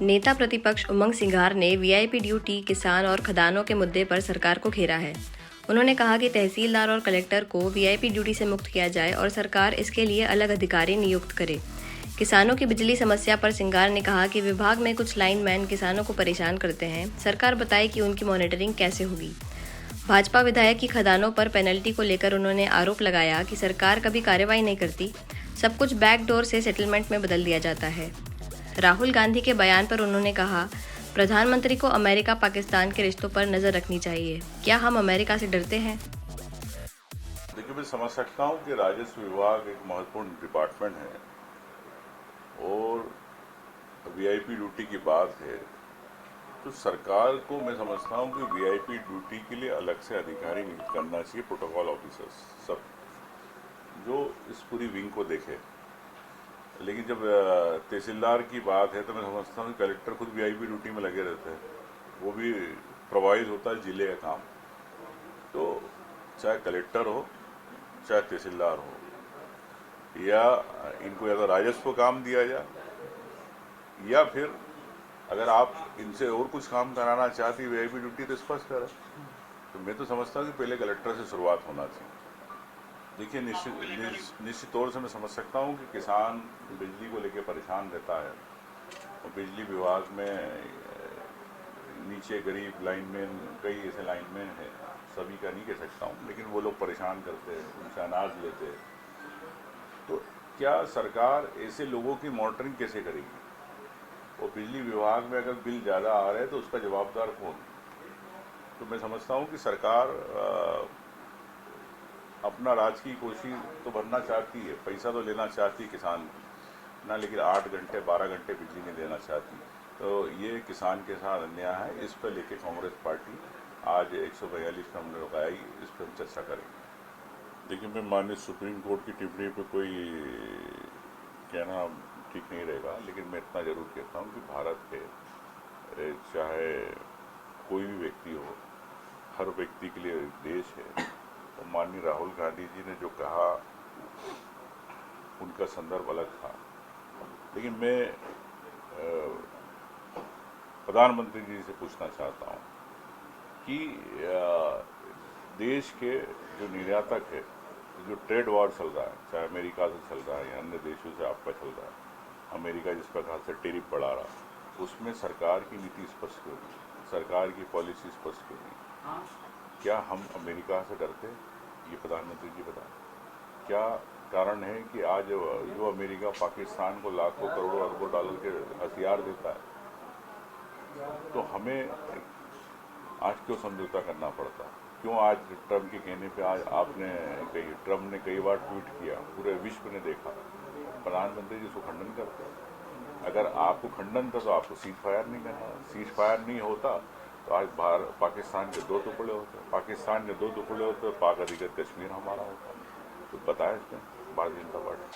नेता प्रतिपक्ष उमंग सिंघार ने वीआईपी ड्यूटी, किसान और खदानों के मुद्दे पर सरकार को घेरा है। उन्होंने कहा कि तहसीलदार और कलेक्टर को वीआईपी ड्यूटी से मुक्त किया जाए और सरकार इसके लिए अलग अधिकारी नियुक्त करे। किसानों की बिजली समस्या पर सिंघार ने कहा कि विभाग में कुछ लाइनमैन किसानों को परेशान करते हैं। सरकार बताए कि उनकी मॉनिटरिंग कैसे होगी। भाजपा विधायक की खदानों पर पेनल्टी को लेकर उन्होंने आरोप लगाया कि सरकार कभी कार्रवाई नहीं करती, सब कुछ बैकडोर से सेटलमेंट में बदल दिया जाता है। राहुल गांधी के बयान पर उन्होंने कहा, प्रधानमंत्री को अमेरिका पाकिस्तान के रिश्तों पर नजर रखनी चाहिए। क्या हम अमेरिका से डरते हैं? देखिए, मैं समझ सकता हूँ कि राजस्व विभाग एक महत्वपूर्ण डिपार्टमेंट है और वीआईपी ड्यूटी की बात है तो सरकार को मैं समझता हूँ कि वीआईपी ड्यूटी के लिए अलग से अधिकारी नियुक्त करना चाहिए, प्रोटोकॉल ऑफिसर्स सब, जो इस पूरी विंग को देखे। लेकिन जब तहसीलदार की बात है तो मैं समझता हूँ कि कलेक्टर खुद वीआईपी ड्यूटी में लगे रहते हैं, वो भी प्रभावित होता है जिले का काम। तो चाहे कलेक्टर हो चाहे तहसीलदार हो, या इनको या तो राजस्व काम दिया जाए या फिर अगर आप इनसे और कुछ काम कराना चाहती वीआईपी ड्यूटी तो स्पष्ट करें। तो मैं तो समझता हूँ कि पहले कलेक्टर से शुरुआत होना चाहिए। देखिए, निश्चित तौर से मैं समझ सकता हूँ कि किसान बिजली को लेकर परेशान रहता है और बिजली विभाग में नीचे गरीब लाइनमैन, कई ऐसे लाइनमैन हैं, सभी का नहीं कह सकता हूँ, लेकिन वो लोग परेशान करते हैं, उनसे अनाज लेते हैं। तो क्या सरकार ऐसे लोगों की मॉनिटरिंग कैसे करेगी? और बिजली विभाग में अगर बिल ज़्यादा आ रहे हैं तो उसका जवाबदार कौन? तो मैं समझता हूँ कि सरकार अपना राज की कोशिश तो भरना चाहती है, पैसा तो लेना चाहती है किसान ना, लेकिन 8 घंटे 12 घंटे बिजली नहीं देना चाहती। तो ये किसान के साथ अन्याय है। इस पर लेके कांग्रेस पार्टी आज 142 पर हमने रुकाई, इस पर हम चर्चा करेंगे। देखिए, मैं माननीय सुप्रीम कोर्ट की टिप्पणी पर कोई कहना ठीक नहीं रहेगा, लेकिन मैं इतना जरूर कहता हूँ कि भारत के चाहे कोई भी व्यक्ति हो, हर व्यक्ति के लिए देश है। तो माननीय राहुल गांधी जी ने जो कहा उनका संदर्भ अलग था, लेकिन मैं प्रधानमंत्री जी से पूछना चाहता हूँ कि देश के जो निर्यातक है, जो ट्रेड वॉर चल रहा है, चाहे अमेरिका से चल रहा है या अन्य देशों से आपका चल रहा है, अमेरिका जिस प्रकार से टैरिफ बढ़ा रहा, उसमें सरकार की नीति स्पष्ट क्यों नहीं, सरकार की पॉलिसी स्पष्ट क्यों नहीं? क्या हम अमेरिका से डरते हैं? ये प्रधानमंत्री जी बताएं। क्या कारण है कि आज जो अमेरिका पाकिस्तान को लाखों करोड़ों अरबों डॉलर के हथियार देता है, तो हमें आज क्यों समझौता करना पड़ता है? क्यों आज ट्रम्प के कहने पे आज ट्रम्प ने कई बार ट्वीट किया, पूरे विश्व ने देखा, प्रधानमंत्री जी उसको खंडन करते हैं। अगर आपको खंडन था तो आपको सीज फायर नहीं करना, सीज फायर नहीं होता तो आज पाकिस्तान के 2 टुकड़े होते, पाकिस्तान के 2 टुकड़े होते, पाक अधिकृत कश्मीर हमारा होता। तो बताया इसमें भारतीय जनता पार्टी।